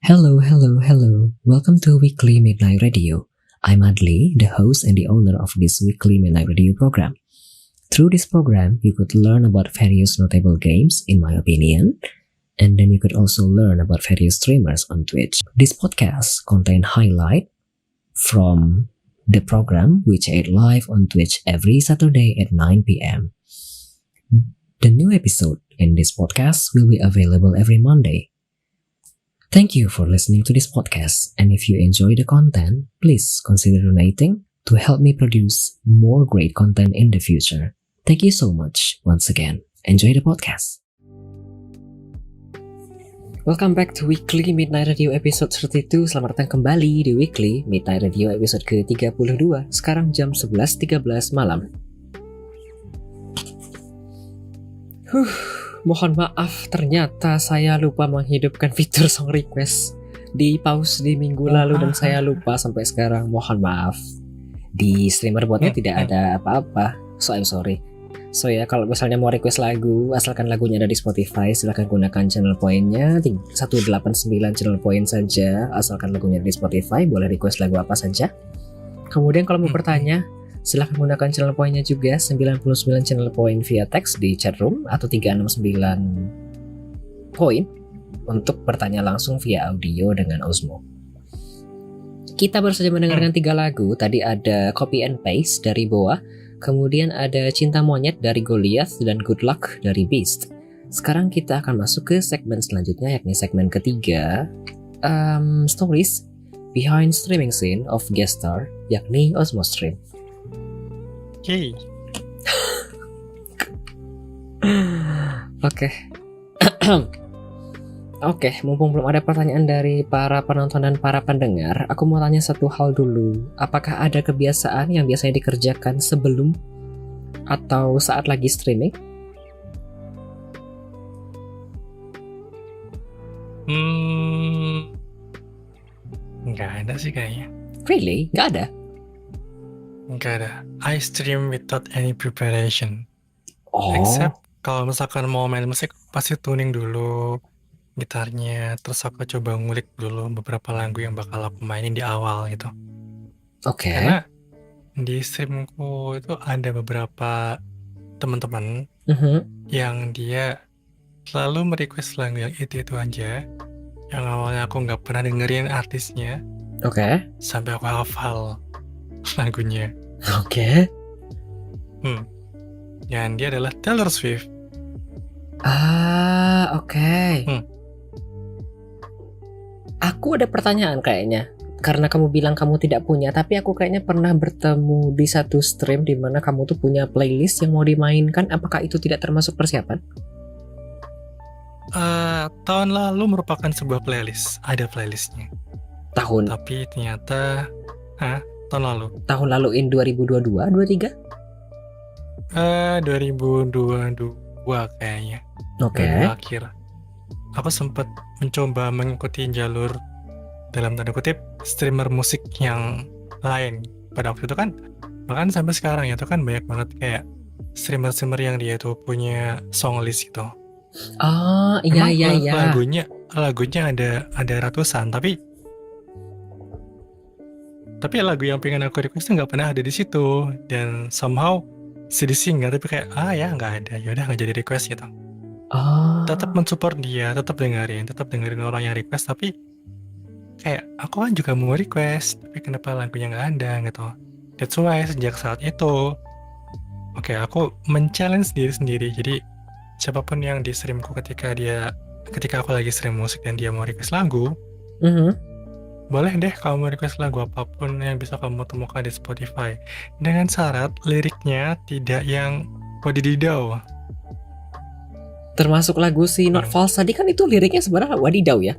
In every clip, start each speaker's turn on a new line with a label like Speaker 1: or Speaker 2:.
Speaker 1: Hello, hello, hello. Welcome to Weekly Midnight Radio. I'm Adli, the host and the owner of this Weekly Midnight Radio program. Through this program, you could learn about various notable games, in my opinion, and then you could also learn about various streamers on Twitch. This podcast contains highlight from the program which aired live on Twitch every Saturday at 9 p.m. The new episode in this podcast will be available every Monday. Thank you for listening to this podcast, and if you enjoy the content, please consider donating to help me produce more great content in the future. Thank you so much once again. Enjoy the podcast. Welcome back to Weekly Midnight Radio episode 32. Selamat datang kembali di Weekly Midnight Radio episode ke-32. Sekarang jam 11.13 malam. Mohon maaf, ternyata saya lupa menghidupkan fitur song request. Di pause di minggu lalu dan saya lupa sampai sekarang. Mohon maaf. Di streamer botnya tidak ada apa-apa. So I'm sorry. So ya, kalau misalnya mau request lagu, asalkan lagunya ada di Spotify, silahkan gunakan channel poinnya 189 channel point saja. Asalkan lagunya ada di Spotify, boleh request lagu apa saja. Kemudian kalau mau bertanya, silahkan gunakan channel poinnya juga 99 channel point via teks di chatroom atau 369 poin untuk bertanya langsung via audio dengan Osmo. Kita baru saja mendengarkan 3 lagu. Tadi ada Copy and Paste dari Boa, kemudian ada Cinta Monyet dari Goliath dan Good Luck dari Beast. Sekarang kita akan masuk ke segmen selanjutnya, yakni segmen ketiga, Stories Behind Streaming Scene of Guest Star, yakni Osmo Stream.
Speaker 2: Oke.
Speaker 1: Oke, mumpung belum ada pertanyaan dari para penonton dan para pendengar, aku mau tanya satu hal dulu. Apakah ada kebiasaan yang biasanya dikerjakan sebelum atau saat lagi streaming?
Speaker 2: Nggak ada sih kayaknya.
Speaker 1: Really? Nggak ada?
Speaker 2: Nggak ada. I stream without any preparation.
Speaker 1: Oh.
Speaker 2: Except kalau misalkan mau main musik, pasti tuning dulu gitarnya, terus aku coba ngulik dulu beberapa lagu yang bakal aku mainin di awal gitu.
Speaker 1: Oke.
Speaker 2: Karena di streamku itu ada beberapa teman-teman yang dia selalu merequest lagu yang itu aja, yang awalnya aku nggak pernah dengerin artisnya,
Speaker 1: Oke.
Speaker 2: sampai aku hafal lagunya.
Speaker 1: Oke.
Speaker 2: Dan dia adalah Taylor Swift.
Speaker 1: Oke. Aku ada pertanyaan kayaknya. Karena kamu bilang kamu tidak punya, tapi aku kayaknya pernah bertemu di satu stream di mana kamu tuh punya playlist yang mau dimainkan. Apakah itu tidak termasuk persiapan?
Speaker 2: Tahun lalu merupakan sebuah playlist. Ada playlistnya.
Speaker 1: Tahun
Speaker 2: Tapi ternyata tahun lalu.
Speaker 1: Tahun lalu in 2022, 23?
Speaker 2: 2022 kayaknya.
Speaker 1: Oke.
Speaker 2: 2022 akhir. Aku sempat mencoba mengikuti jalur dalam tanda kutip streamer musik yang lain pada waktu itu kan. Bahkan sampai sekarang itu kan banyak banget kayak streamer-streamer yang dia tuh punya song list gitu.
Speaker 1: Oh, iya.
Speaker 2: Lagunya ada ratusan, tapi lagu yang pengen aku request tuh nggak pernah ada di situ, dan somehow sedih sih nggak, tapi kayak nggak ada, yaudah nggak jadi request gitu. Tetap mensupport dia, tetap dengerin orang yang request, tapi kayak aku kan juga mau request, tapi kenapa lagunya nggak ada gitu. That's why sejak saat itu, aku men-challenge diri sendiri. Jadi siapapun yang di streamku ketika aku lagi stream musik dan dia mau request lagu, boleh deh kamu request lagu apapun yang bisa kamu temukan di Spotify, dengan syarat liriknya tidak yang wadididau.
Speaker 1: Termasuk lagu si Not False tadi kan itu liriknya sebenarnya wadidaw ya.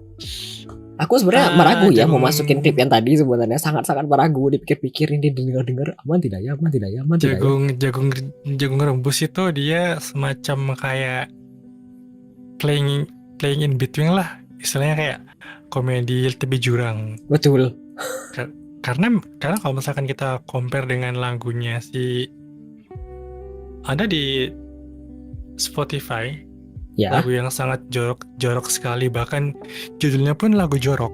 Speaker 1: Aku sebenarnya meragu ya mau masukin klip yang tadi, sebenarnya sangat-sangat meragu. Dipikir-pikir ini dengar aman tidak ya.
Speaker 2: Jagung rebus itu dia semacam kayak playing in between lah, istilahnya kayak komedi tepi jurang.
Speaker 1: Betul.
Speaker 2: Karena kalau misalkan kita compare dengan lagunya ada di Spotify
Speaker 1: Ya.
Speaker 2: Lagu yang sangat jorok sekali, bahkan judulnya pun lagu jorok.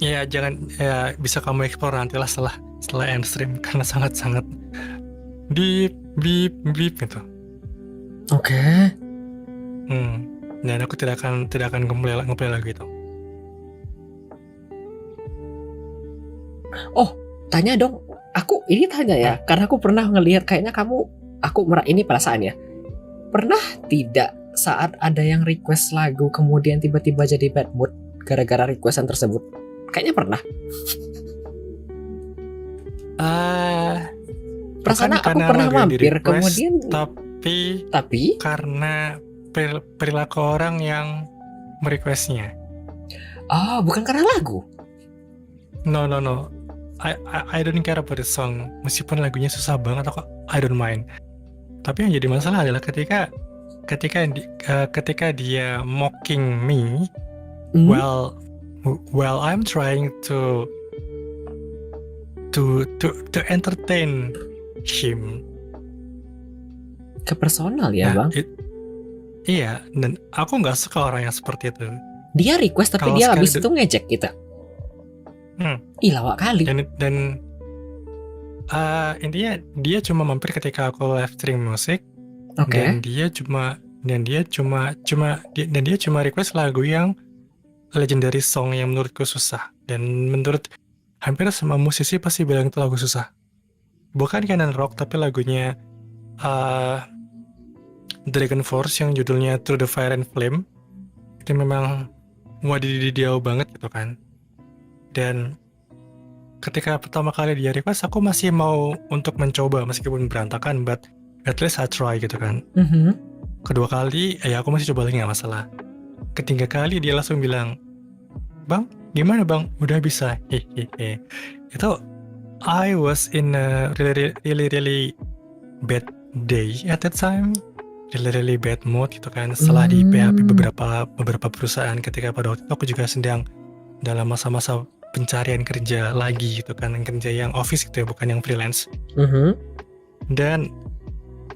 Speaker 2: Ya jangan, ya bisa kamu explore nantilah setelah end stream, karena sangat beep beep beep gitu.
Speaker 1: Oke.
Speaker 2: Dan aku tidak akan ngeplay lagu itu.
Speaker 1: Oh, tanya dong. Aku ini tanya ya, karena aku pernah ngelihat kayaknya ini perasaan ya. Pernah tidak saat ada yang request lagu kemudian tiba-tiba jadi bad mood gara-gara requestan tersebut? Kayaknya pernah. Perasaan aku pernah mampir kemudian tapi
Speaker 2: karena perilaku orang yang merequestnya.
Speaker 1: Bukan karena lagu.
Speaker 2: No. I don't care about the song. Meskipun lagunya susah banget, I don't mind. Tapi yang jadi masalah adalah ketika dia mocking me while I'm trying to entertain him.
Speaker 1: Ke personal ya, Bang?
Speaker 2: Iya, dan aku nggak suka orang yang seperti itu.
Speaker 1: Dia request tapi dia habis itu ngejek kita. Ih, lawak kali.
Speaker 2: Dan intinya dia cuma mampir ketika aku live stream musik. Dan dia cuma request lagu yang legendary song yang menurutku susah. Dan menurut hampir semua musisi pasti bilang itu lagu susah. Bukan canon rock, tapi lagunya Dragon Force yang judulnya Through the Fire and Flame. Itu memang wadididiau banget gitu kan. Dan ketika pertama kali dia request, aku masih mau untuk mencoba meskipun berantakan, but at least I try gitu kan. Kedua kali, ya aku masih coba lagi, gak masalah. Ketiga kali dia langsung bilang, "Bang, gimana bang? Udah bisa." Hehehe. Itu I was in a really bad day at that time. Really bad mood gitu kan. Setelah di PHP beberapa perusahaan, ketika pada waktu itu aku juga sedang dalam masa-masa pencarian kerja lagi gitu kan, kerja yang office gitu ya, bukan yang freelance. Dan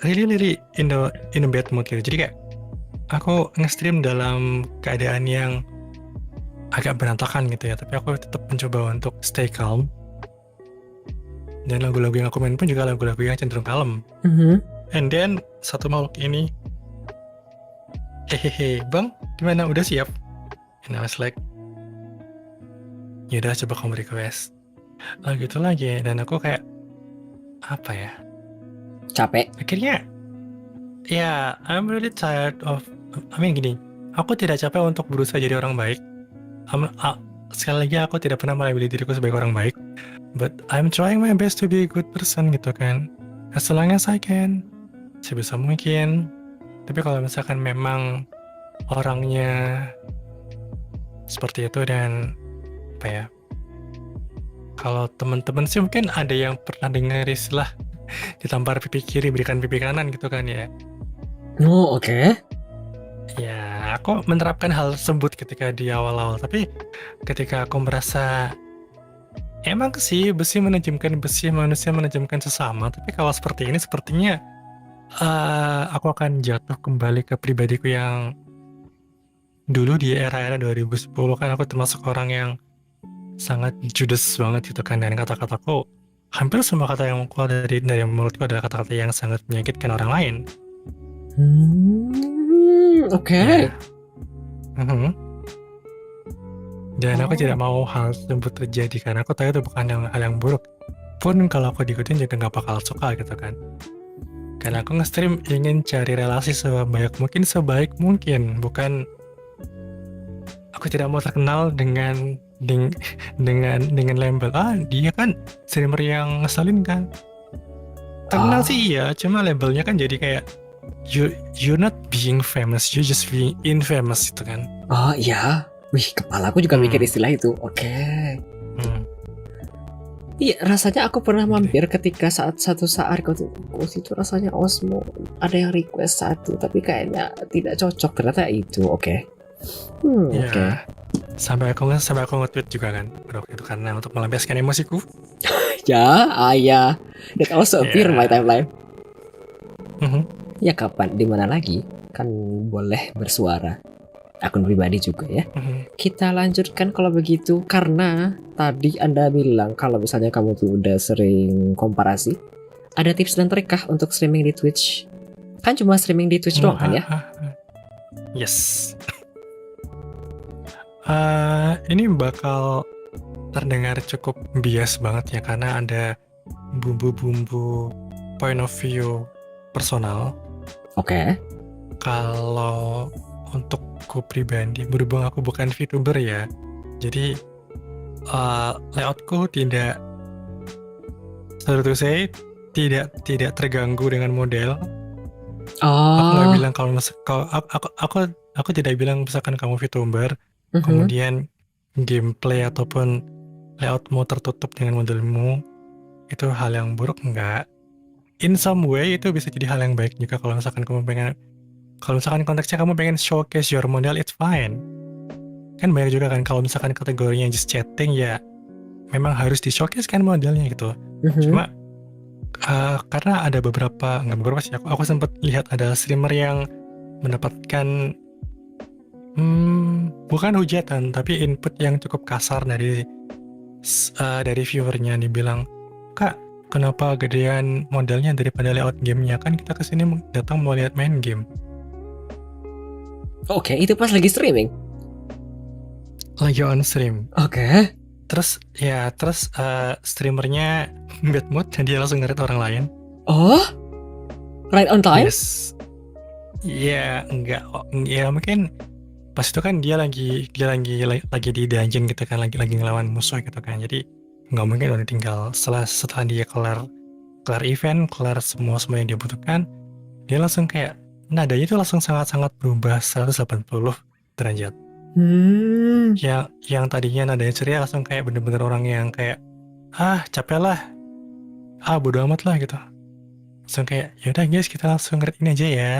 Speaker 2: really in a bad mood gitu. Jadi kayak aku nge-stream dalam keadaan yang agak berantakan gitu ya, tapi aku tetap mencoba untuk stay calm. Dan lagu-lagu yang aku main pun juga lagu-lagu yang cenderung kalem. And then satu makhluk ini, hehehe, bang, gimana? Udah siap? And I was like, yaudah coba kamu request lagu itu lagi. Dan aku kayak, apa ya?
Speaker 1: Capek.
Speaker 2: Akhirnya, ya, I'm really tired of, gini, aku tidak capek untuk berusaha jadi orang baik. Sekali lagi aku tidak pernah melabeli diriku sebagai orang baik, but I'm trying my best to be a good person gitu kan, as long as I can, sebisa mungkin. Tapi kalau misalkan memang orangnya seperti itu, dan apa ya, kalau teman-teman sih mungkin ada yang pernah dengar istilah ditampar pipi kiri berikan pipi kanan gitu kan ya.
Speaker 1: Oke.
Speaker 2: Ya, aku menerapkan hal tersebut ketika di awal-awal. Tapi ketika aku merasa emang sih besi menajamkan besi, manusia menajamkan sesama. Tapi kalau seperti ini sepertinya aku akan jatuh kembali ke pribadiku yang dulu di era-era 2010 kan. Aku termasuk orang yang sangat judes banget gitu kan. Dan kata-kataku, hampir semua kata yang keluar dari mulutku adalah kata-kata yang sangat menyakitkan orang lain.
Speaker 1: Oke.
Speaker 2: Dan aku tidak mau hal tersebut terjadi, karena aku tahu itu bukan hal yang buruk. Pun kalau aku diikutin juga gak bakal suka gitu kan. Karena aku nge-stream ingin cari relasi sebaik mungkin. Bukan, aku tidak mau terkenal dengan label. Dia kan streamer yang ngeselin kan. Terkenal sih iya, cuma labelnya kan jadi kayak you're not being famous, you're just being infamous gitu kan.
Speaker 1: Iya. Wih, kepalaku juga mikir istilah itu. Oke. Iya, rasanya aku pernah mampir ketika satu saat itu rasanya Osmo ada yang request satu, tapi kayaknya tidak cocok, ternyata itu. Oke. Oke.
Speaker 2: Sampai aku nge-tweet juga kan pada waktu itu, karena untuk melampiaskan emosiku.
Speaker 1: Ya. That also appear in my timeline. Ya kapan, di mana lagi? Kan boleh bersuara. Akun pribadi juga ya. Kita lanjutkan kalau begitu, karena tadi Anda bilang kalau misalnya kamu tuh udah sering komparasi. Ada tips dan trik kah untuk streaming di Twitch? Kan cuma streaming di Twitch doang kan ya?
Speaker 2: Yes. Ini bakal terdengar cukup bias banget ya, karena ada bumbu-bumbu point of view personal.
Speaker 1: Oke.
Speaker 2: Kalau untuk aku pribadi, berhubung aku bukan VTuber ya, jadi layoutku tidak, sorry to say, tidak terganggu dengan model. Aku nggak bilang kalau aku tidak bilang misalkan kamu VTuber, kemudian gameplay ataupun layoutmu tertutup dengan modelmu, itu hal yang buruk, enggak. In some way itu bisa jadi hal yang baik juga kalau misalkan konteksnya kamu pengen showcase your model, it's fine. Kan banyak juga kan kalau misalkan kategorinya just chatting, ya memang harus di showcase kan modelnya gitu. Cuma karena ada nggak beberapa sih, aku sempat lihat ada streamer yang mendapatkan bukan hujatan tapi input yang cukup kasar dari viewernya. Dibilang, "Kak, kenapa gedean modelnya daripada layout gamenya? Kan kita kesini datang mau lihat main game."
Speaker 1: Oke, itu pas lagi streaming?
Speaker 2: Lagi on stream.
Speaker 1: Oke.
Speaker 2: Terus streamernya bad mood dan dia langsung ngerit orang lain.
Speaker 1: Oh? Right on time?
Speaker 2: Yes. Ya, enggak. Ya mungkin pas itu kan dia lagi di dungeon gitu kan, lagi ngelawan musuh gitu kan. Jadi nggak mungkin udah tinggal setelah dia kelar event, kelar semua yang dia butuhkan, dia langsung kayak nadanya itu langsung sangat berubah 180 derajat. Yang tadinya nadanya ceria langsung kayak bener-bener orang yang kayak capek lah, bodo amat lah gitu. Langsung kayak, yaudah guys, kita langsung ngerit ini aja ya,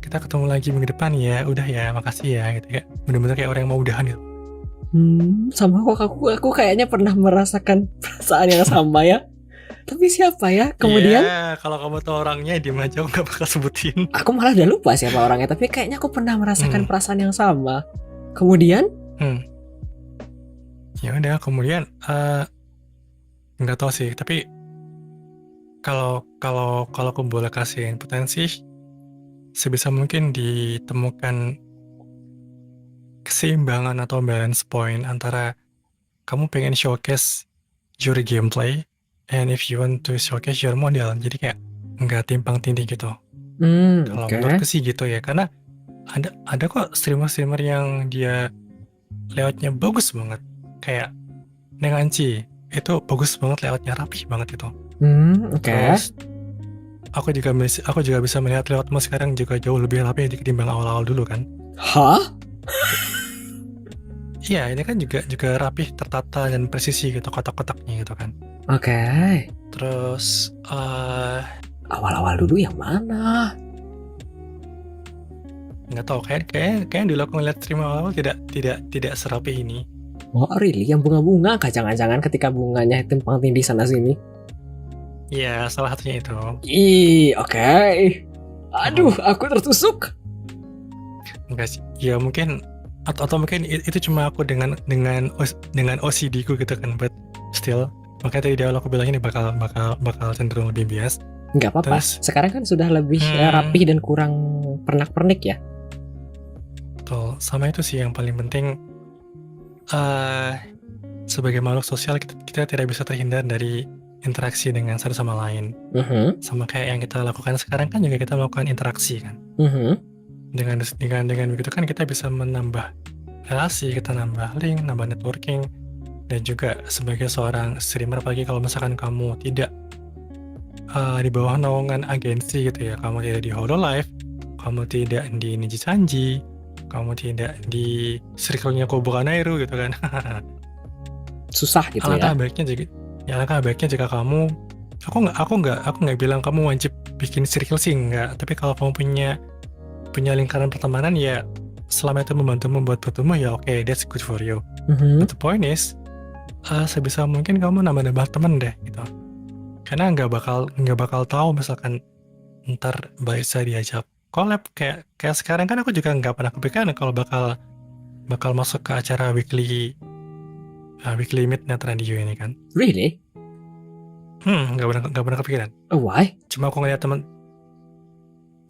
Speaker 2: kita ketemu lagi minggu depan ya, udah ya, makasih ya gitu. Kayak bener-bener kayak orang yang mau udahan gitu.
Speaker 1: Sama kok aku kayaknya pernah merasakan perasaan yang sama ya. Tapi siapa ya kemudian?
Speaker 2: Kalau kamu tahu orangnya, diem aja, aku gak bakal sebutin.
Speaker 1: Aku malah udah lupa siapa orangnya, tapi kayaknya aku pernah merasakan perasaan yang sama. Kemudian?
Speaker 2: Ya udah, kemudian nggak tahu sih, tapi kalau aku boleh kasih potensi, sebisa mungkin ditemukan keseimbangan atau balance point antara kamu pengen showcase your gameplay and if you want to showcase your model. Jadi kayak nggak timpang tindih gitu. Kalau menurutku sih gitu ya, karena ada kok streamer yang dia layoutnya bagus banget, kayak Nenganci itu bagus banget, layoutnya rapih banget gitu. Terus aku juga bisa melihat layoutmu sekarang juga jauh lebih rapi ketimbang awal-awal dulu kan.
Speaker 1: Hah?
Speaker 2: Iya, ini kan juga rapih, tertata dan presisi gitu kotak-kotaknya gitu kan.
Speaker 1: Oke.
Speaker 2: Terus
Speaker 1: awal-awal dulu yang mana?
Speaker 2: Nggak tahu, kayak dulu aku ngeliat stream awal tidak serapi ini.
Speaker 1: Oh really? Yang bunga-bunga kah jangan-jangan ketika bunganya timpang tindih sana sini?
Speaker 2: Iya, salah satunya itu.
Speaker 1: Oke. Aduh, aku tertusuk.
Speaker 2: Enggak sih. Ya mungkin atau mungkin itu cuma aku dengan OCD ku gitu kan, but still, makanya tadi di awal aku bilang ini bakal cenderung lebih bias.
Speaker 1: Nggak apa-apa. Sekarang kan sudah lebih rapih dan kurang pernak-pernik ya.
Speaker 2: Betul. Sama itu sih yang paling penting. Sebagai makhluk sosial, kita tidak bisa terhindar dari interaksi dengan satu sama lain. Sama kayak yang kita lakukan sekarang kan juga kita melakukan interaksi kan. Dengan begitu kan kita bisa menambah relasi, kita nambah link, nambah networking, dan juga sebagai seorang streamer, apalagi kalau misalkan kamu tidak di bawah naungan agensi gitu ya, kamu tidak di Hololive, kamu tidak di Niji Sanji, kamu tidak di circle-nya Kobokanairu gitu kan.
Speaker 1: Susah gitu
Speaker 2: alangkah baiknya jika kamu, aku nggak bilang kamu wajib bikin circle sih, enggak, tapi kalau kamu punya lingkaran pertemanan, ya selama itu membantumu buat bertumbuh, ya oke, that's good for you. But the point is, sebisa mungkin kamu nambah teman deh gitu, karena nggak bakal tahu misalkan ntar bisa diajak collab kayak sekarang kan aku juga nggak pernah kepikiran kalau bakal masuk ke acara weekly midnight radio ini kan.
Speaker 1: Really?
Speaker 2: Nggak pernah kepikiran.
Speaker 1: Oh, why?
Speaker 2: Cuma aku ngeliat temen,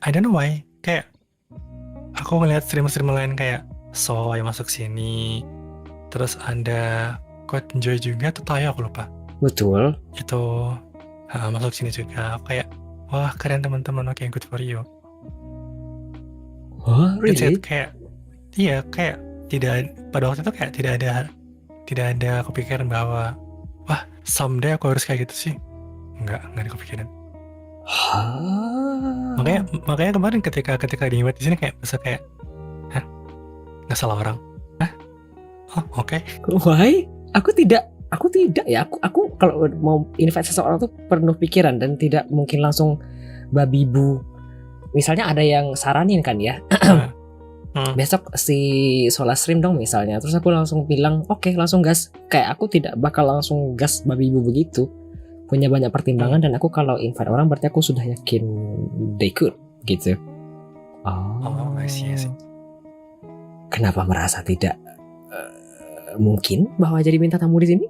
Speaker 2: I don't know why, kayak aku ngeliat streamer lain kayak Soy masuk sini, terus ada Coach Joy juga, tuh Tayo aku lupa.
Speaker 1: Betul.
Speaker 2: Itu masuk sini juga. Aku kayak, wah keren teman-teman, oke, good for you.
Speaker 1: Oh,
Speaker 2: That's
Speaker 1: really?
Speaker 2: it. Kayak, iya, kayak pada waktu itu kayak tidak ada kepikiran bahwa, wah someday aku harus kayak gitu sih. Nggak ada kepikiran. Makanya kemarin ketika di invite di sini kayak bisa kayak, hah, nggak salah orang, oh oke.
Speaker 1: Why? Aku tidak ya. Aku kalau mau invite seseorang tuh penuh pikiran dan tidak mungkin langsung babi bu. Misalnya ada yang saranin kan ya, besok si Solar Stream dong misalnya, terus aku langsung bilang oke, langsung gas. Kayak aku tidak bakal langsung gas babi bu begitu. Punya banyak pertimbangan dan aku kalau invite orang berarti aku sudah yakin they could gitu.
Speaker 2: Oh, I see.
Speaker 1: Kenapa merasa tidak mungkin bahwa jadi minta tamu di sini?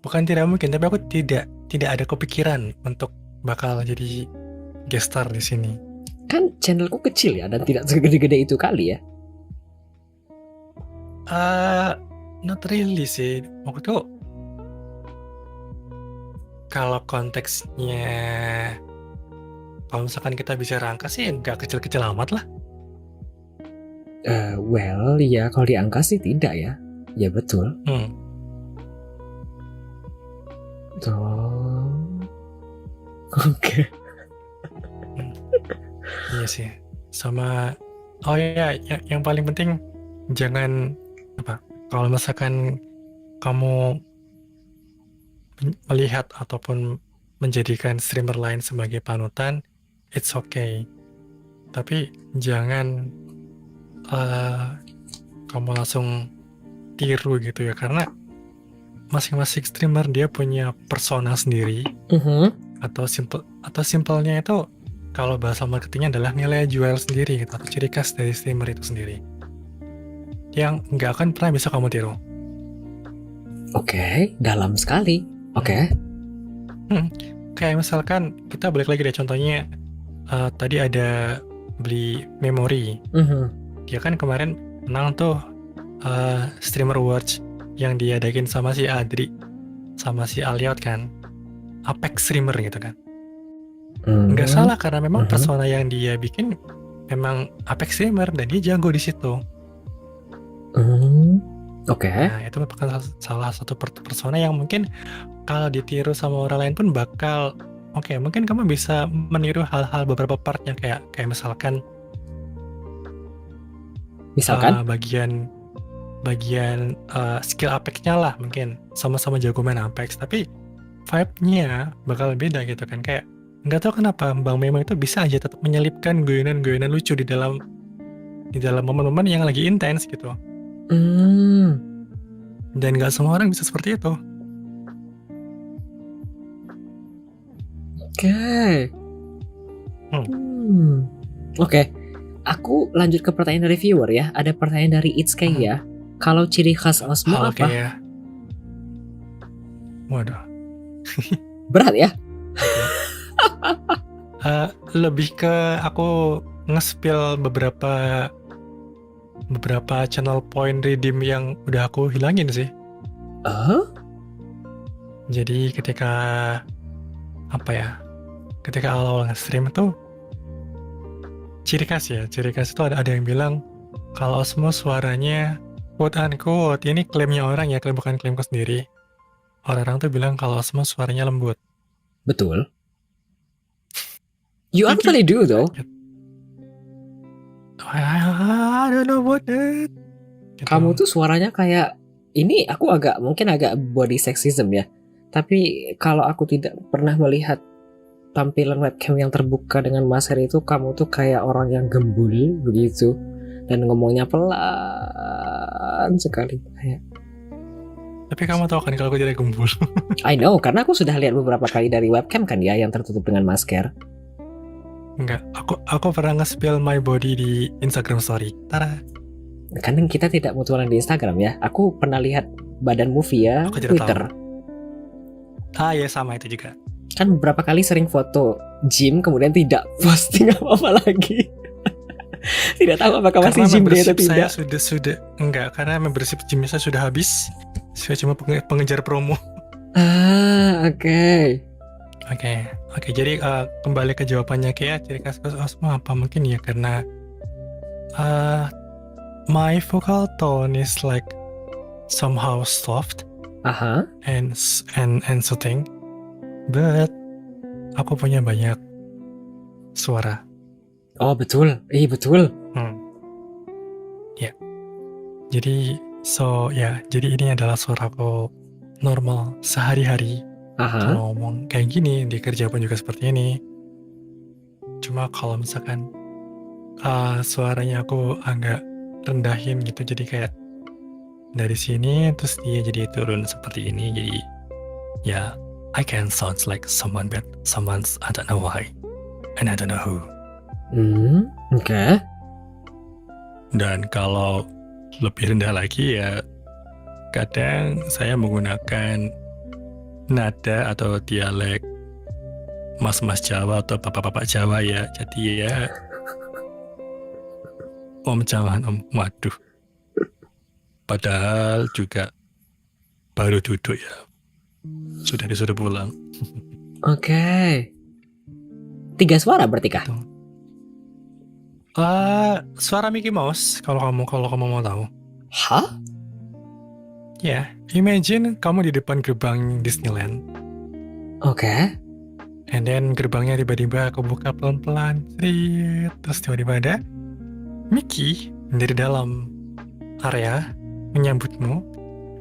Speaker 2: Bukan tidak mungkin, tapi aku tidak ada kepikiran untuk bakal jadi guest star di sini.
Speaker 1: Kan channelku kecil ya dan tidak segede-gede itu kali ya.
Speaker 2: Not really sih. Waktu itu kalau konteksnya, kalau misalkan kita bisa rangka sih nggak kecil-kecil amat lah.
Speaker 1: Well, ya kalau diangka sih tidak ya. Ya betul. Oke.
Speaker 2: Iya sih. Sama, oh ya, yang paling penting jangan kalau misalkan kamu melihat ataupun menjadikan streamer lain sebagai panutan, it's okay. Tapi jangan kamu langsung tiru gitu ya, karena masing-masing streamer dia punya persona sendiri. Atau simpelnya itu, kalau bahasa marketingnya adalah nilai jual sendiri gitu, atau ciri khas dari streamer itu sendiri yang nggak akan pernah bisa kamu tiru.
Speaker 1: Oke, dalam sekali. Oke.
Speaker 2: Kayak misalkan kita balik lagi deh, contohnya tadi ada beli memori. Dia kan kemarin menang tuh Streamer Awards yang diadain sama si Adri sama si Aliot kan, Apex streamer gitu kan. Nggak salah karena memang persona yang dia bikin memang Apex streamer dan dia jago di situ.
Speaker 1: Oke.
Speaker 2: Nah, itu merupakan salah satu persona yang mungkin kalau ditiru sama orang lain pun bakal oke, mungkin kamu bisa meniru hal-hal beberapa partnya kayak misalkan bagian skill Apex-nya lah, mungkin sama-sama jago main Apex, tapi vibe-nya bakal beda gitu kan. Kayak nggak tahu kenapa Bang Memo itu bisa aja tetap menyelipkan guyonan lucu di dalam momen-momen yang lagi intens gitu. Dan nggak semua orang bisa seperti itu.
Speaker 1: Oke. Aku lanjut ke pertanyaan dari viewer ya. Ada pertanyaan dari It's Kay ya. Kalau ciri khas Osmo apa?
Speaker 2: Ya. Waduh.
Speaker 1: Berat ya?
Speaker 2: Lebih ke aku nge-spill beberapa channel point redeem yang udah aku hilangin sih. Jadi ketika awal nge-stream tuh ciri khas itu ada yang bilang kalau Osmo suaranya quote unquote, ini klaimnya orang ya, bukan klaimku sendiri. Orang-orang tuh bilang kalau Osmo suaranya lembut.
Speaker 1: Betul. You actually do though.
Speaker 2: I don't know about that. Gitu.
Speaker 1: Kamu tuh suaranya kayak, ini aku mungkin agak body sexism ya. Tapi kalau aku tidak pernah melihat tampilan webcam yang terbuka dengan masker itu, kamu tuh kayak orang yang gembul begitu. Dan ngomongnya pelan sekali.
Speaker 2: Tapi kamu tahu kan kalau aku tidak gembul?
Speaker 1: I know, karena aku sudah lihat beberapa kali dari webcam kan ya, yang tertutup dengan masker.
Speaker 2: Enggak, aku pernah nge-spill my body di Instagram story. Tara,
Speaker 1: Kan kita tidak mutualan di Instagram ya. Aku pernah lihat badanmu via
Speaker 2: aku tidak
Speaker 1: Twitter.
Speaker 2: tahu. Ya sama itu juga.
Speaker 1: Kan beberapa kali sering foto gym kemudian tidak posting apa-apa lagi. Tidak tahu apakah masih
Speaker 2: Karena
Speaker 1: gym dia atau
Speaker 2: membership saya
Speaker 1: tidak.
Speaker 2: sudah enggak, karena membership gym saya sudah habis. Saya cuma pengejar promo.
Speaker 1: Oke.
Speaker 2: Oke, jadi kembali ke jawabannya kayak ciri khas Osmo apa mungkin ya karena my vocal tone is like somehow soft
Speaker 1: Aha.
Speaker 2: and soothing, but aku punya banyak suara.
Speaker 1: Oh betul. Betul.
Speaker 2: Ya, jadi jadi ini adalah suaraku normal sehari-hari.
Speaker 1: Aha.
Speaker 2: Kalau ngomong kayak gini di kerja pun juga seperti ini. Cuma kalau misalkan suaranya aku agak rendahin gitu, jadi kayak dari sini terus dia jadi turun seperti ini, jadi ya I can sounds like someone's I don't know why and I don't know who.
Speaker 1: Oke.
Speaker 2: Dan kalau lebih rendah lagi ya kadang saya menggunakan nada atau dialek mas-mas Jawa atau bapak-bapak Jawa ya. Jadi ya om jangan om, waduh. Padahal juga baru duduk ya. Sudah disuruh pulang.
Speaker 1: Oke. 3 suara berarti kah?
Speaker 2: Suara Mickey Mouse kalau kamu mau tahu.
Speaker 1: Hah?
Speaker 2: Ya, imagine kamu di depan gerbang Disneyland.
Speaker 1: Oke.
Speaker 2: And then gerbangnya tiba-tiba kebuka pelan-pelan. Terus tiba-tiba ada Mickey dari dalam area menyambutmu.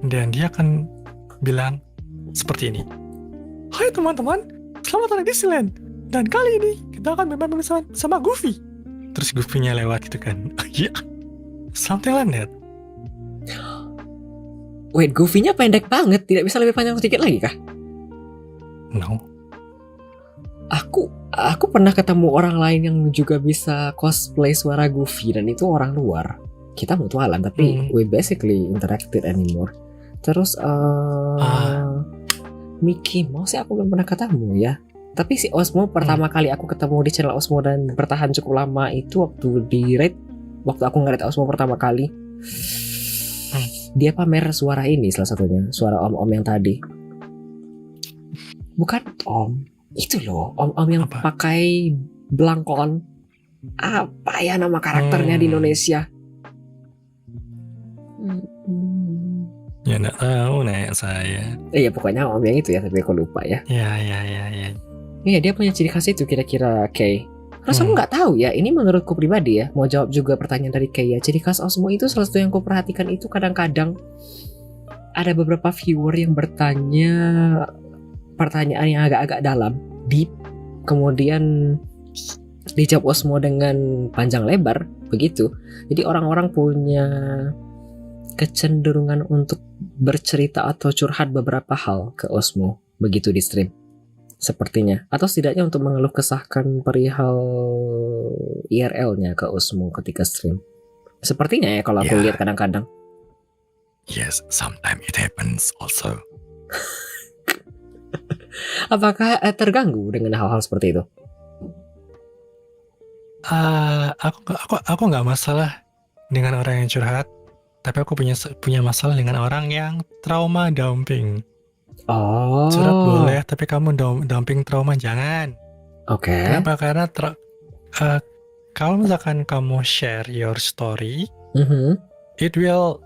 Speaker 2: Dan dia akan bilang seperti ini. Hai teman-teman, selamat datang di Disneyland. Dan kali ini kita akan bermain sama Goofy. Terus Goofy-nya lewat gitu kan. Iya, something like that.
Speaker 1: Wait, Goofy-nya pendek banget. Tidak bisa lebih panjang sedikit lagi kah?
Speaker 2: No.
Speaker 1: Aku pernah ketemu orang lain yang juga bisa cosplay suara Goofy dan itu orang luar. Kita mutualan tapi we basically interacted anymore. Terus Mickey Mouse aku belum pernah ketemu ya. Tapi si Osmo pertama kali aku ketemu di channel Osmo dan bertahan cukup lama itu waktu aku nge-rate Osmo pertama kali. Dia pamer suara ini salah satunya, suara om-om yang tadi. Bukan om, itu loh, om-om yang pakai belangkon. Apa ya nama karakternya di Indonesia?
Speaker 2: Ya nggak tahu nek saya.
Speaker 1: Iya pokoknya om yang itu ya, tapi aku lupa ya.
Speaker 2: Ya.
Speaker 1: Iya dia punya ciri khas itu kira-kira Kay. Terus aku nggak tahu ya, ini menurutku pribadi ya, mau jawab juga pertanyaan dari Kay ya. Ciri khas Osmo itu salah satu yang aku perhatikan itu kadang-kadang ada beberapa viewer yang bertanya pertanyaan yang agak-agak dalam, deep, kemudian dijawab Osmo dengan panjang lebar, begitu. Jadi orang-orang punya kecenderungan untuk bercerita atau curhat beberapa hal ke Osmo, begitu di stream. Sepertinya, atau setidaknya untuk mengeluh kesahkan perihal IRL-nya ke Osmo ketika stream. Sepertinya ya kalau aku lihat kadang-kadang.
Speaker 2: Yes, sometimes it happens also.
Speaker 1: Apakah terganggu dengan hal-hal seperti itu?
Speaker 2: Aku nggak masalah dengan orang yang curhat, tapi aku punya masalah dengan orang yang trauma dumping.
Speaker 1: Oh.
Speaker 2: Curhat boleh, tapi kamu dumping trauma jangan.
Speaker 1: Oke.
Speaker 2: Kenapa? Karena kalau misalkan kamu share your story, it will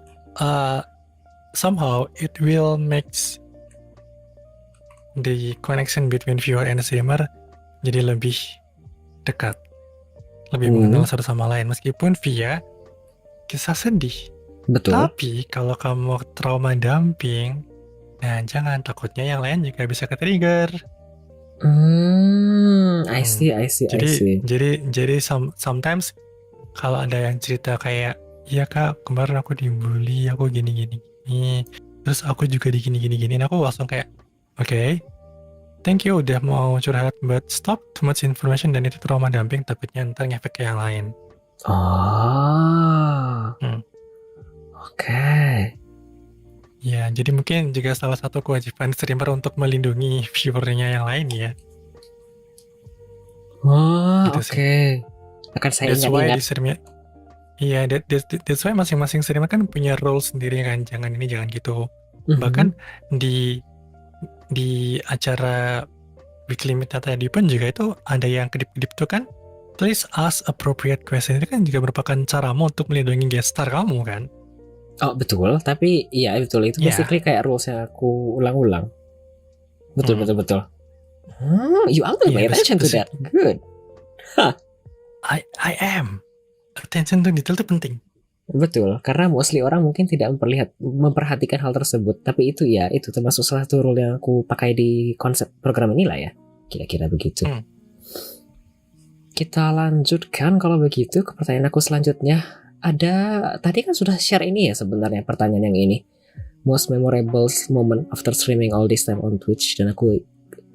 Speaker 2: somehow it will makes the connection between viewer and streamer jadi lebih dekat, lebih mengenal satu sama lain meskipun via kisah sedih.
Speaker 1: Betul.
Speaker 2: Tapi kalau kamu trauma dumping, nah jangan, takutnya yang lain juga bisa ke-trigger.
Speaker 1: I see.
Speaker 2: Jadi sometimes kalau ada yang cerita kayak, iya kak kemarin aku dibully, aku gini, terus aku juga digini, aku langsung kayak, okay, thank you udah mau curhat, but stop too much information dan itu trauma dumping, takutnya ntar ngefek ke yang lain.
Speaker 1: Oh, oke.
Speaker 2: Ya, jadi mungkin juga salah satu kewajiban streamer untuk melindungi viewernya yang lain ya.
Speaker 1: Oh,
Speaker 2: Gitu
Speaker 1: oke.
Speaker 2: sih.
Speaker 1: Akan saya
Speaker 2: That's why
Speaker 1: ingat-ingat.
Speaker 2: di streamnya, iya, that's why masing-masing streamer kan punya rules sendiri kan, jangan ini, jangan gitu. Bahkan di acara Weekly Meet tadi pun juga itu ada yang kedip-kedip tuh kan, please ask appropriate question, itu kan juga merupakan caramu untuk melindungi guest star kamu kan.
Speaker 1: Oh betul, tapi iya betul itu
Speaker 2: Iya.
Speaker 1: basically kayak rules yang aku ulang-ulang. Betul. You always pay
Speaker 2: Iya,
Speaker 1: attention to that. Good.
Speaker 2: I am. Attention to detail itu penting.
Speaker 1: Betul, karena mostly orang mungkin tidak memperhatikan hal tersebut. Tapi itu ya, itu termasuk salah satu rule yang aku pakai di konsep program inilah ya. Kira-kira begitu. Kita lanjutkan kalau begitu ke pertanyaan aku selanjutnya. Tadi kan sudah share ini ya sebenarnya pertanyaan yang ini. Most memorable moment after streaming all this time on Twitch. Dan aku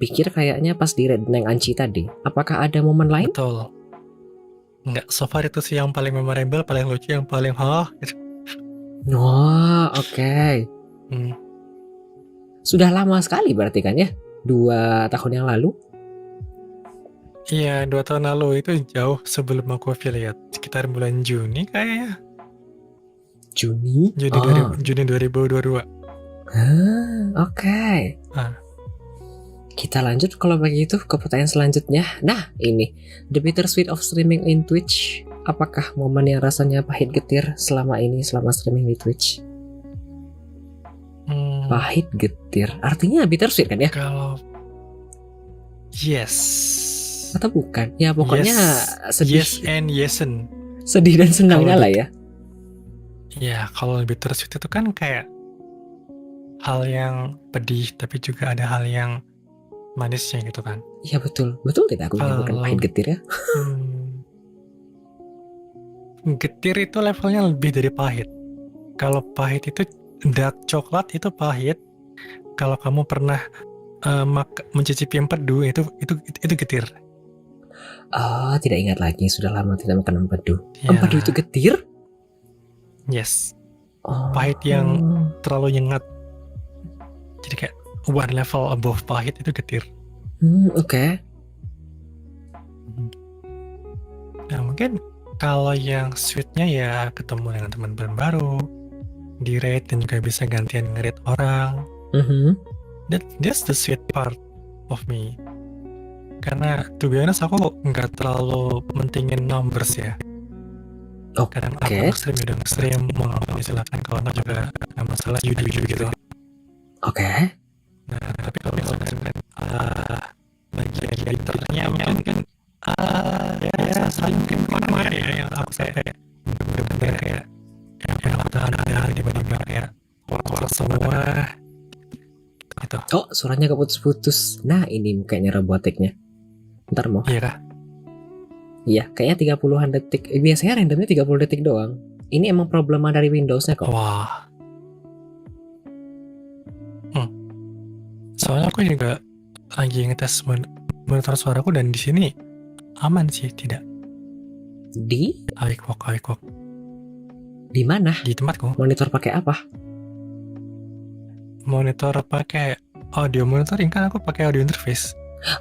Speaker 1: pikir kayaknya pas di Red Neng Anci tadi. Apakah ada momen lain?
Speaker 2: Betul. Enggak, so far itu sih yang paling memorable, paling lucu, yang paling gitu.
Speaker 1: Oh, oke. Sudah lama sekali berarti kan ya? 2 tahun yang lalu?
Speaker 2: Iya, 2 tahun lalu, itu jauh sebelum aku affiliate, sekitar bulan Juni kayaknya.
Speaker 1: Juni?
Speaker 2: Juni 2022.
Speaker 1: Oke. Kita lanjut kalau begitu ke pertanyaan selanjutnya. Nah, ini the bittersweet of streaming in Twitch. Apakah momen yang rasanya pahit getir selama streaming di Twitch? Pahit getir, artinya bittersweet kan ya?
Speaker 2: Kalau yes
Speaker 1: atau bukan? Ya pokoknya sedih.
Speaker 2: Yes and yesen.
Speaker 1: Sedih dan senangnya lah ya.
Speaker 2: Ya, kalau bittersweet itu kan kayak hal yang pedih, tapi juga ada hal yang manisnya gitu kan.
Speaker 1: Iya betul tidak aku menyebutkan pahit getir ya.
Speaker 2: Getir itu levelnya lebih dari pahit. Kalau pahit itu dark coklat itu pahit. Kalau kamu pernah mencicipi empedu itu getir.
Speaker 1: Oh, tidak ingat lagi, sudah lama tidak makan empedu. Ya. Empedu itu getir?
Speaker 2: Yes. Pahit yang terlalu nyengat. Jadi kayak one level above pahit itu getir.
Speaker 1: Oke.
Speaker 2: Nah, mungkin kalau yang sweetnya ya ketemu dengan teman-teman baru, di raid dan juga bisa gantian nge-raid orang. That's the sweet part of me. Karena to be honest aku nggak terlalu mentingin numbers ya. Kadang aku nge-stream mau ngapain silakan, kalau nggak juga nggak masalah, jujur gitu.
Speaker 1: Oke.
Speaker 2: Nah, tapi kalau misalkan lagi internya mungkin ya saling mungkin kemana ya yang aku kayak bener-bener kayak yang aku tahan tiba-tiba kayak keluar semua gitu.
Speaker 1: Oh, suaranya keputus-putus. Nah, ini kayaknya robotiknya. Ntar mau.
Speaker 2: Iya kah?
Speaker 1: Iya, kayaknya 30-an detik. Biasanya randomnya 30 detik doang. Ini emang problema dari Windows-nya kok.
Speaker 2: Wah. Soalnya aku juga lagi ngetes monitor suaraku dan di sini aman sih, tidak.
Speaker 1: Di?
Speaker 2: Awik walk.
Speaker 1: Di mana?
Speaker 2: Di tempatku.
Speaker 1: Monitor pakai apa?
Speaker 2: Monitor pakai audio monitoring, kan aku pakai audio interface.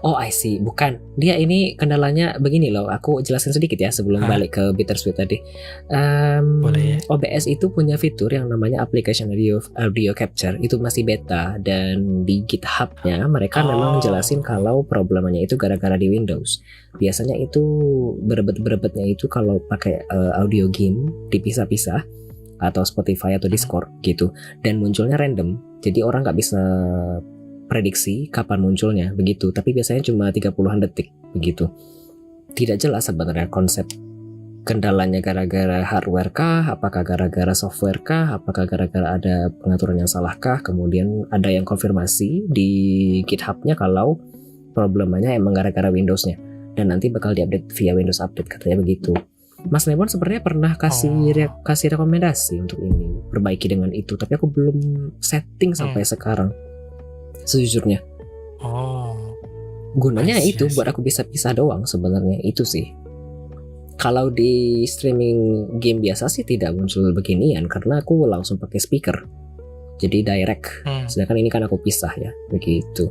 Speaker 1: Oh, I see. Bukan. Dia ini kendalanya begini loh. Aku jelasin sedikit ya sebelum balik ke bittersweet tadi.
Speaker 2: Boleh.
Speaker 1: OBS itu punya fitur yang namanya application audio capture. Itu masih beta dan di GitHub-nya mereka memang jelasin kalau problemanya itu gara-gara di Windows. Biasanya itu berebetnya itu kalau pakai audio game dipisah-pisah atau Spotify atau Discord gitu, dan munculnya random. Jadi orang nggak bisa prediksi kapan munculnya begitu, tapi biasanya cuma 30-an detik begitu. Tidak jelas sebenarnya konsep kendalanya gara-gara hardware kah, apakah gara-gara software kah, apakah gara-gara ada pengaturan yang salah kah. Kemudian ada yang konfirmasi di GitHub-nya kalau problemanya emang gara-gara Windows-nya dan nanti bakal diupdate via Windows Update, katanya begitu. Mas Lemon sebenarnya pernah kasih rekomendasi untuk ini, perbaiki dengan itu, tapi aku belum setting sampai sekarang sejujurnya. Gunanya
Speaker 2: I see,
Speaker 1: itu
Speaker 2: I see.
Speaker 1: buat aku bisa pisah doang sebenarnya, itu sih. Kalau di streaming game biasa sih tidak muncul beginian karena aku langsung pakai speaker. Jadi direct. Sedangkan ini kan aku pisah ya, begitu.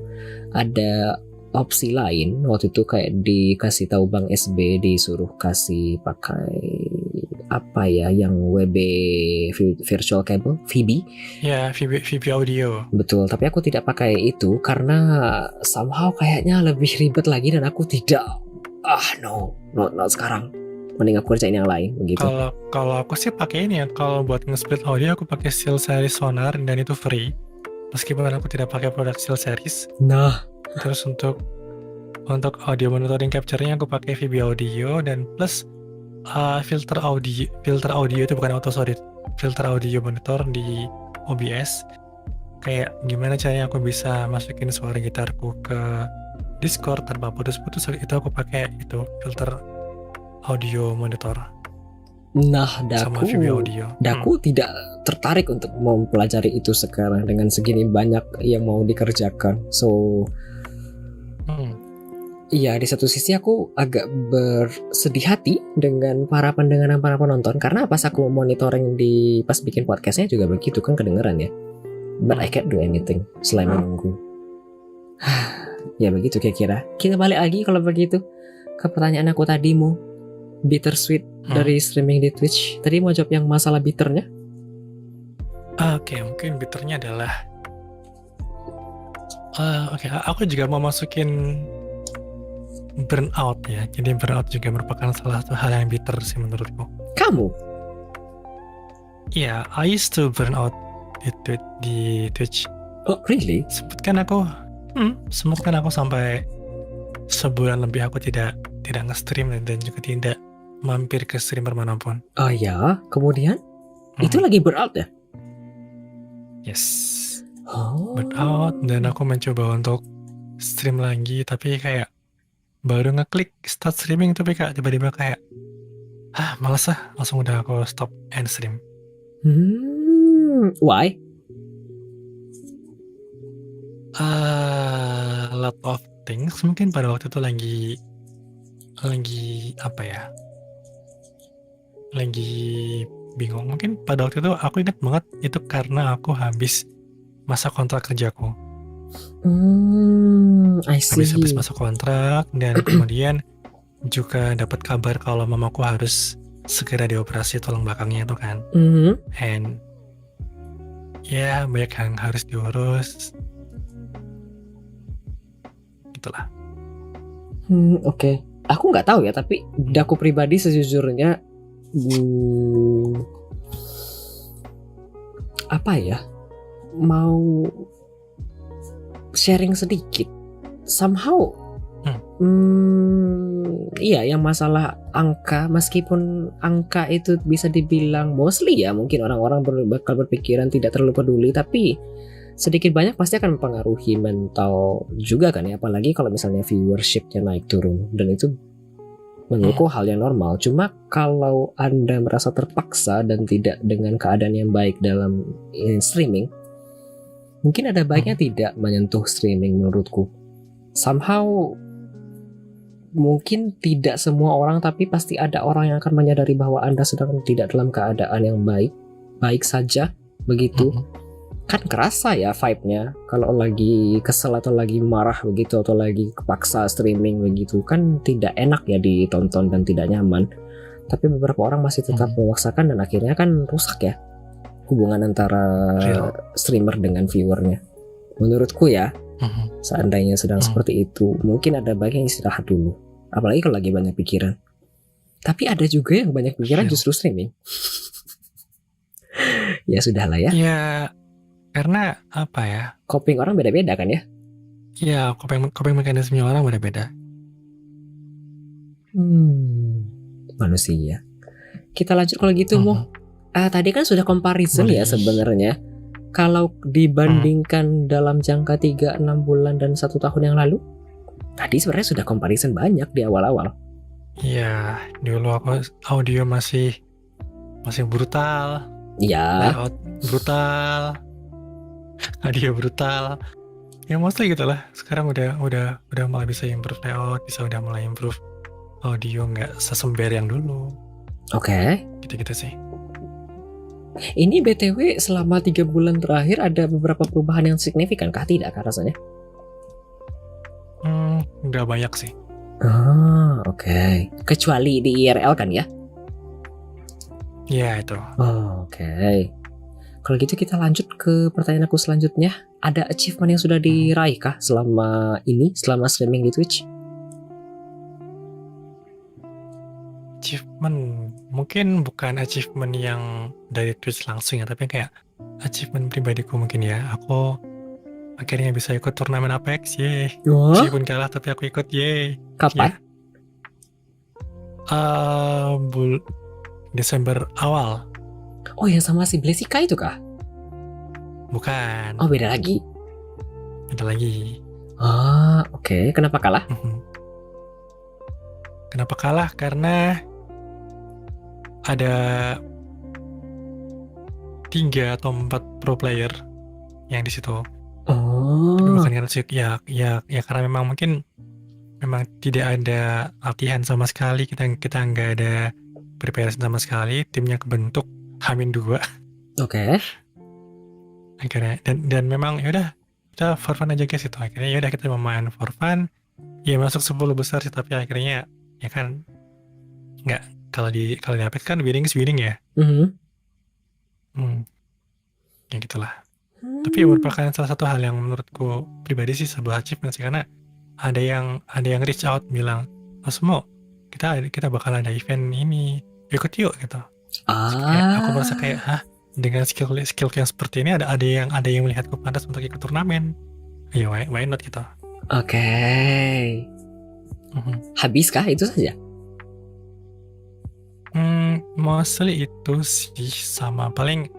Speaker 1: Ada opsi lain waktu itu kayak dikasih tahu Bang SB disuruh kasih pakai apa ya yang WB virtual cable VB.
Speaker 2: Ya, VB audio.
Speaker 1: Betul, tapi aku tidak pakai itu karena somehow kayaknya lebih ribet lagi dan aku tidak. Not sekarang. Mending aku kerjain yang lain begitu.
Speaker 2: Kalau aku sih pakai ini ya. Kalau buat nge-split audio aku pakai SteelSeries Sonar dan itu free. Meskipun aku tidak pakai produk SteelSeries.
Speaker 1: Nah,
Speaker 2: terus untuk audio monitoring capture-nya aku pakai VB Audio dan plus filter audio itu bukan auto, sorry. Filter audio monitor di OBS. Kayak gimana caranya aku bisa masukin suara gitarku ke Discord tanpa putus-putus, itu aku pakai itu filter audio monitor.
Speaker 1: Nah,
Speaker 2: sama VB audio.
Speaker 1: Daku tidak tertarik untuk mempelajari itu sekarang dengan segini banyak yang mau dikerjakan. So, iya, di satu sisi aku agak bersedih hati dengan para pendengar dan para penonton karena pas aku monitoring pas bikin podcastnya juga begitu kan kedengeran ya. But I can't do anything selain menunggu. Ya begitu kira-kira. Kita balik lagi kalau begitu ke pertanyaan aku tadimu. Bittersweet dari streaming di Twitch. Tadi mau jawab yang masalah bitternya?
Speaker 2: Oke, mungkin bitternya adalah aku juga mau masukin burnout ya. Jadi burnout juga merupakan salah satu hal yang bitter sih menurutku.
Speaker 1: Kamu?
Speaker 2: Iya, I used to burn out di Twitch.
Speaker 1: Oh, really?
Speaker 2: Sempatkan aku sampai sebulan lebih aku tidak nge-stream dan juga tidak mampir ke streamer manapun.
Speaker 1: Oh ya, kemudian itu lagi burnout ya?
Speaker 2: Yes. Burnout dan aku mencoba untuk stream lagi tapi kayak baru ngeklik start streaming tapi kayak tiba-tiba kayak malas langsung udah aku stop end stream.
Speaker 1: Why?
Speaker 2: A lot of things. Mungkin pada waktu itu lagi apa ya? Lagi bingung. Mungkin pada waktu itu aku ingat banget itu karena aku habis masa kontrak kerjaku.
Speaker 1: I see.
Speaker 2: Habis masa kontrak dan kemudian juga dapat kabar kalau mamaku harus segera dioperasi tulang belakangnya itu kan. And ya banyak yang harus diurus. Itulah.
Speaker 1: Oke. Aku nggak tahu ya, tapi Daku pribadi sejujurnya apa ya, mau sharing sedikit. Somehow iya, yang masalah angka, meskipun angka itu bisa dibilang mostly ya mungkin orang-orang bakal berpikiran tidak terlalu peduli, tapi sedikit banyak pasti akan mempengaruhi mental juga kan ya, apalagi kalau misalnya viewershipnya naik turun, dan itu menurutku hal yang normal. Cuma kalau Anda merasa terpaksa dan tidak dengan keadaan yang baik dalam streaming, mungkin ada baiknya tidak menyentuh streaming menurutku. Somehow mungkin tidak semua orang, tapi pasti ada orang yang akan menyadari bahwa Anda sedang tidak dalam keadaan yang baik saja begitu. Kan kerasa ya vibe-nya kalau lagi kesel atau lagi marah begitu atau lagi kepaksa streaming begitu, kan tidak enak ya ditonton dan tidak nyaman. Tapi beberapa orang masih tetap memaksakan dan akhirnya kan rusak ya hubungan antara streamer dengan viewernya. Menurutku ya, seandainya sedang seperti itu, mungkin ada baiknya istirahat dulu. Apalagi kalau lagi banyak pikiran. Tapi ada juga yang banyak pikiran justru streaming. Ya sudahlah ya.
Speaker 2: Ya, karena apa ya?
Speaker 1: Coping orang beda-beda kan ya?
Speaker 2: Ya, coping mekanismenya orang beda-beda.
Speaker 1: Manusia. Kita lanjut kalau gitu, Mo. Tadi kan sudah comparison ya sebenarnya. Kalau dibandingkan dalam jangka 3-6 bulan dan 1 tahun yang lalu, tadi sebenarnya sudah comparison banyak di awal-awal.
Speaker 2: Iya, dulu aku audio masih brutal.
Speaker 1: Iya.
Speaker 2: Layout brutal. Audio brutal. Ya mostly gitulah. Sekarang udah mulai bisa improve layout, udah mulai improve audio, nggak sesember yang dulu.
Speaker 1: Oke.
Speaker 2: Gitu-gitu sih.
Speaker 1: Ini BTW selama 3 bulan terakhir ada beberapa perubahan yang signifikan kah? Tidak kah rasanya?
Speaker 2: Nggak banyak sih.
Speaker 1: Oke. Kecuali di IRL kan ya?
Speaker 2: Ya itu.
Speaker 1: Oke. Kalau gitu kita lanjut ke pertanyaan aku selanjutnya. Ada achievement yang sudah diraih kah selama streaming di Twitch?
Speaker 2: Achievement mungkin bukan achievement yang dari Twitch langsung ya, tapi kayak achievement pribadiku mungkin ya. Aku akhirnya bisa ikut turnamen Apex, yeay. Meskipun kalah tapi aku ikut, yeay.
Speaker 1: Kapan?
Speaker 2: Desember awal.
Speaker 1: Oh yang sama si Blessika itu kah?
Speaker 2: Bukan.
Speaker 1: Oh beda lagi. Oke. Kenapa kalah?
Speaker 2: Kenapa kalah? Karena ada 3 atau 4 pro player yang di situ. Bukan karena ya karena memang tidak ada latihan sama sekali, kita nggak ada preparation sama sekali, timnya kebentuk H-2.
Speaker 1: Oke.
Speaker 2: Akhirnya dan memang yaudah kita for fun aja guys itu. Akhirnya yaudah kita main for fun. Ya masuk 10 besar sih, tapi akhirnya ya kan nggak, kalau di Apex kan winning is winning ya. Ya gitulah. Tapi merupakan salah satu hal yang menurutku pribadi sih sebuah achievement sih, karena ada yang reach out bilang, Mas Mo, kita bakal ada event ini, ikut yuk gitu. Kayak aku merasa kayak, dengan skill yang seperti ini ada yang melihatku pantas untuk ikut turnamen. Ayo why not gitu.
Speaker 1: Oke. Habiskah itu saja?
Speaker 2: Mostly itu sih, sama paling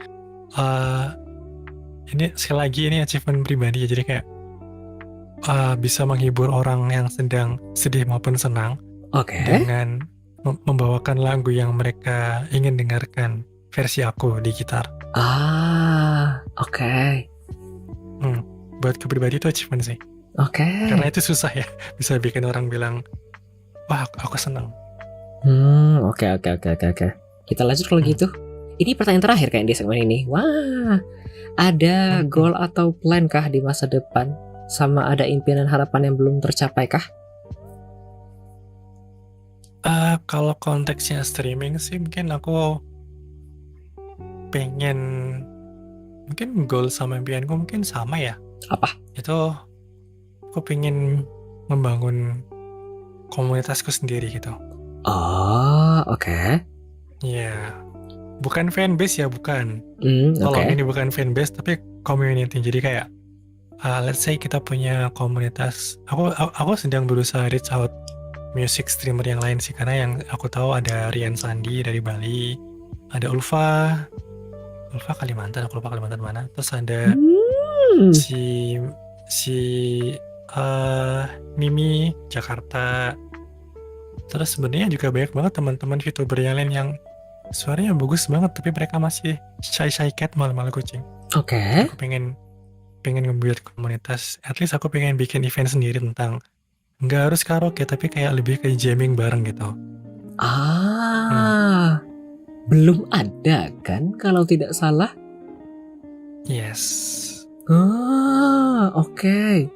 Speaker 2: ini sekali lagi ini achievement pribadi ya, jadi kayak bisa menghibur orang yang sedang sedih maupun senang. Dengan membawakan lagu yang mereka ingin dengarkan versi aku di gitar.
Speaker 1: Oke.
Speaker 2: Buat pribadi itu achievement sih. Karena itu susah ya, bisa bikin orang bilang, wah aku senang.
Speaker 1: Oke. Kita lanjut kalau gitu. Ini pertanyaan terakhir kayak di segmen ini. Wah, ada goal atau plan kah di masa depan? Sama ada impian dan harapan yang belum tercapai kah?
Speaker 2: Kalau konteksnya streaming sih, mungkin aku pengen, mungkin goal sama impianku mungkin sama ya.
Speaker 1: Apa?
Speaker 2: Itu aku pengen membangun komunitasku sendiri gitu.
Speaker 1: Oke.
Speaker 2: Iya. Bukan fanbase ya, bukan.
Speaker 1: Oke.
Speaker 2: Ini bukan fanbase tapi community. Jadi kayak let's say kita punya komunitas. Aku sedang berusaha reach out music streamer yang lain sih, karena yang aku tahu ada Rian Sandi dari Bali, ada Ulfa Kalimantan, aku lupa Kalimantan mana. Terus ada si Mimi Jakarta. Terus sebenarnya juga banyak banget teman-teman VTuber yang lain yang suaranya bagus banget, tapi mereka masih shy cat, malu-malu kucing.
Speaker 1: Oke.
Speaker 2: Aku pengen nge-build komunitas. At least aku pengen bikin event sendiri tentang, nggak harus karaoke, tapi kayak lebih kayak jamming bareng gitu.
Speaker 1: Belum ada kan kalau tidak salah?
Speaker 2: Yes.
Speaker 1: Oke.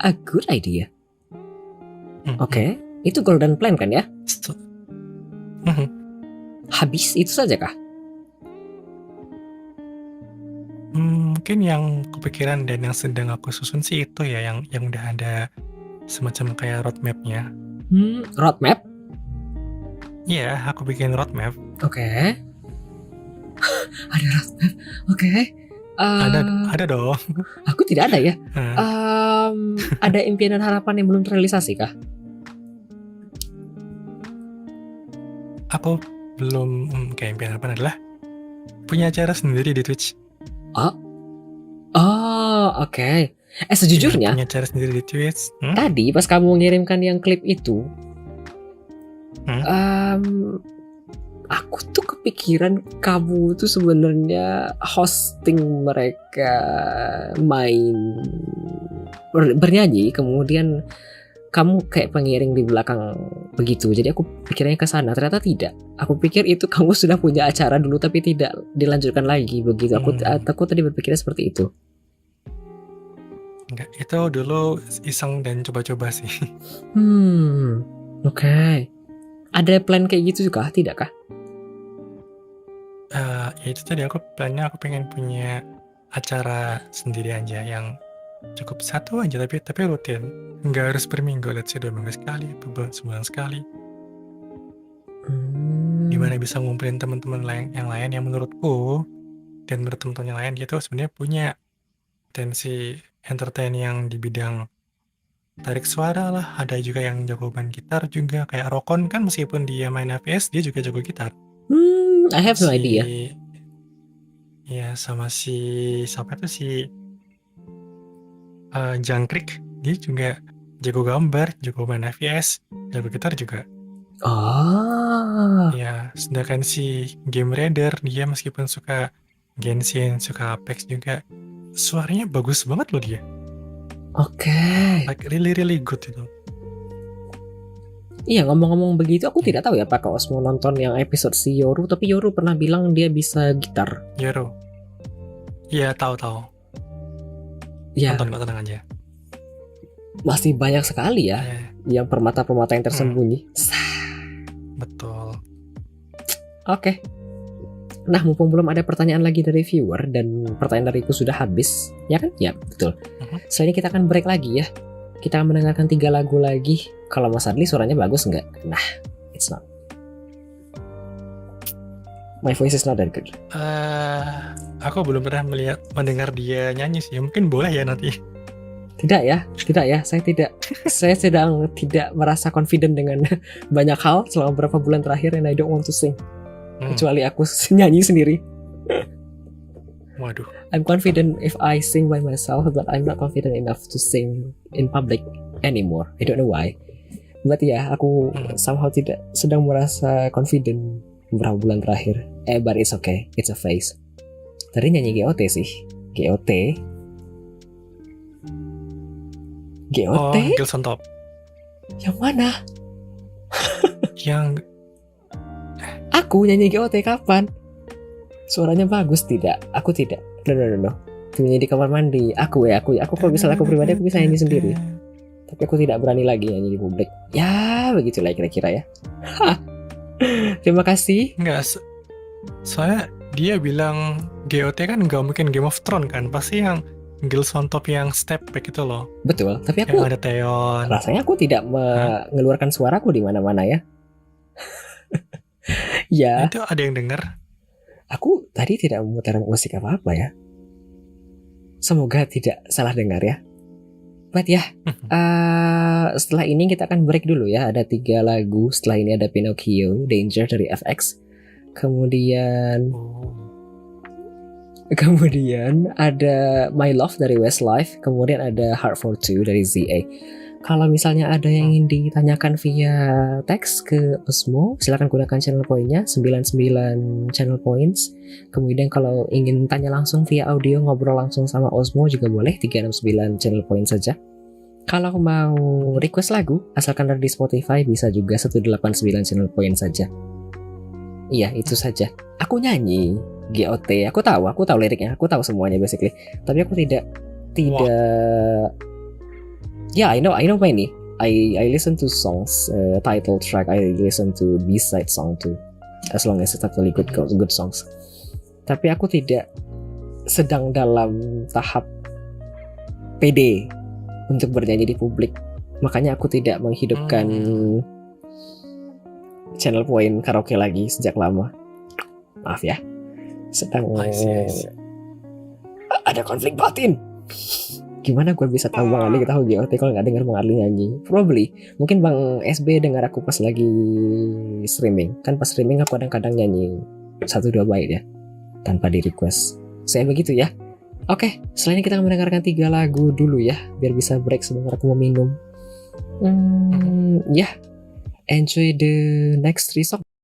Speaker 1: A good idea. Oke. Itu goal dan plan kan ya? Habis itu saja kah?
Speaker 2: Mungkin yang kepikiran dan yang sedang aku susun sih itu ya, yang udah ada semacam kayak roadmap-nya.
Speaker 1: Roadmap?
Speaker 2: Iya, aku bikin roadmap.
Speaker 1: Oke. Ada roadmap. Oke.
Speaker 2: Ada dong.
Speaker 1: Aku tidak ada ya. Ada impian dan harapan yang belum terrealisasi kah?
Speaker 2: Aku belum, kayak impian harapan adalah punya acara sendiri di Twitch.
Speaker 1: Oke. Sejujurnya
Speaker 2: punya acara sendiri di Twitch.
Speaker 1: Tadi pas kamu mengirimkan yang klip itu, aku tuh kepikiran kamu tuh sebenarnya hosting mereka main bernyanyi, kemudian kamu kayak pengiring di belakang begitu. Jadi aku pikirnya ke sana, ternyata tidak. Aku pikir itu kamu sudah punya acara dulu tapi tidak dilanjutkan lagi begitu. Aku tadi berpikirnya seperti itu.
Speaker 2: Enggak, itu dulu iseng dan coba-coba sih.
Speaker 1: Oke. Ada plan kayak gitu juga, tidak kah?
Speaker 2: Ya itu tadi plannya aku pengen punya acara sendiri aja yang cukup satu aja tapi rutin, nggak harus per minggu, let's say 2 minggu sekali, sebulan sekali. Gimana bisa ngumpulin teman-teman yang lain yang menurutku dan menurut teman-teman yang lain gitu sebenarnya punya potensi entertain yang di bidang tarik suara lah. Ada juga yang jago main gitar juga, kayak Rokon kan meskipun dia main AVS dia juga jago gitar.
Speaker 1: I have no idea.
Speaker 2: Ya sama siapa tuh Jangkrik, dia juga jago gambar, jago main AVS, jago gitar juga. Ya, sedangkan si Game Raider dia meskipun suka Genshin, suka Apex juga, suaranya bagus banget loh dia. Like really good itu.
Speaker 1: Iya, ngomong-ngomong begitu aku tidak tahu ya apakah Osmo nonton yang episode si Yoru, tapi Yoru pernah bilang dia bisa gitar.
Speaker 2: Yoru. Iya, tahu.
Speaker 1: Ya.
Speaker 2: Nonton kok, tenang aja.
Speaker 1: Masih banyak sekali ya yang permata-permata yang tersembunyi.
Speaker 2: Betul.
Speaker 1: Oke. Nah, mumpung belum ada pertanyaan lagi dari viewer dan pertanyaan dariku sudah habis, ya kan? Ya, betul. Setelah ini kita akan break lagi ya. Kita akan mendengarkan 3 lagu lagi. Kalau Mas Adli suaranya bagus nggak? Nah, it's not. My voice is not that good.
Speaker 2: Aku belum pernah mendengar dia nyanyi sih. Mungkin boleh ya nanti.
Speaker 1: Tidak ya. Saya sedang tidak merasa confident dengan banyak hal selama beberapa bulan terakhir, and I don't want to sing. Kecuali aku nyanyi sendiri.
Speaker 2: Waduh.
Speaker 1: I'm confident if I sing by myself, but I'm not confident enough to sing in public anymore. I don't know why. But ya, aku somehow tidak sedang merasa confident beberapa bulan terakhir. But it's okay. It's a phase. Tadi nyanyi GOT sih. GOT.
Speaker 2: Oh, Girls on Top.
Speaker 1: Yang mana?
Speaker 2: Yang
Speaker 1: aku nyanyi GOT kapan? Suaranya bagus tidak? Aku tidak. No. Nyanyi di kamar mandi. Aku kalau misalnya aku pribadi aku bisa nyanyi sendiri. Tapi aku tidak berani lagi nyanyi di publik. Ya, begitulah kira-kira ya. Terima kasih.
Speaker 2: Enggak, soalnya dia bilang GOT kan nggak mungkin Game of Thrones kan, pasti yang Girls on Top yang step back itu loh.
Speaker 1: Betul, tapi aku
Speaker 2: yang ada Taeyeon.
Speaker 1: Rasanya aku tidak mengeluarkan suaraku di mana-mana ya. Ya.
Speaker 2: Itu ada yang dengar.
Speaker 1: Aku tadi tidak memutar musik apa-apa ya. Semoga tidak salah dengar ya. But ya, setelah ini kita akan break dulu ya. Ada 3 lagu. Setelah ini ada Pinocchio, Danger dari FX. Kemudian ada My Love dari Westlife. Kemudian ada Heart for Two dari ZA. Kalau misalnya ada yang ingin ditanyakan via teks ke Osmo, silakan gunakan channel poinnya 99 channel points. Kemudian kalau ingin tanya langsung via audio, ngobrol langsung sama Osmo juga boleh 369 channel point saja. Kalau mau request lagu, asalkan ada di Spotify bisa juga 189 channel point saja. Iya, itu saja. Aku nyanyi GOT, aku tahu liriknya, aku tahu semuanya basically. Tapi aku tidak Yeah, I know many. I listen to songs, title track. I listen to B-side song too, as long as it's actually good songs. Tapi aku tidak sedang dalam tahap pede untuk bernyanyi di publik. Makanya aku tidak menghidupkan channel point karaoke lagi sejak lama. Maaf ya, sedang ada konflik batin. Gimana gue bisa tahu Bang Adli tahu GOT kalau nggak denger Bang Adli nyanyi? Probably. Mungkin Bang SB dengar aku pas lagi streaming. Kan pas streaming aku kadang-kadang nyanyi 1-2 bait ya, tanpa di request. Saya begitu ya. Oke, setelah ini kita akan mendengarkan 3 lagu dulu ya, biar bisa break sebentar aku mau minum. Enjoy the next 3 songs.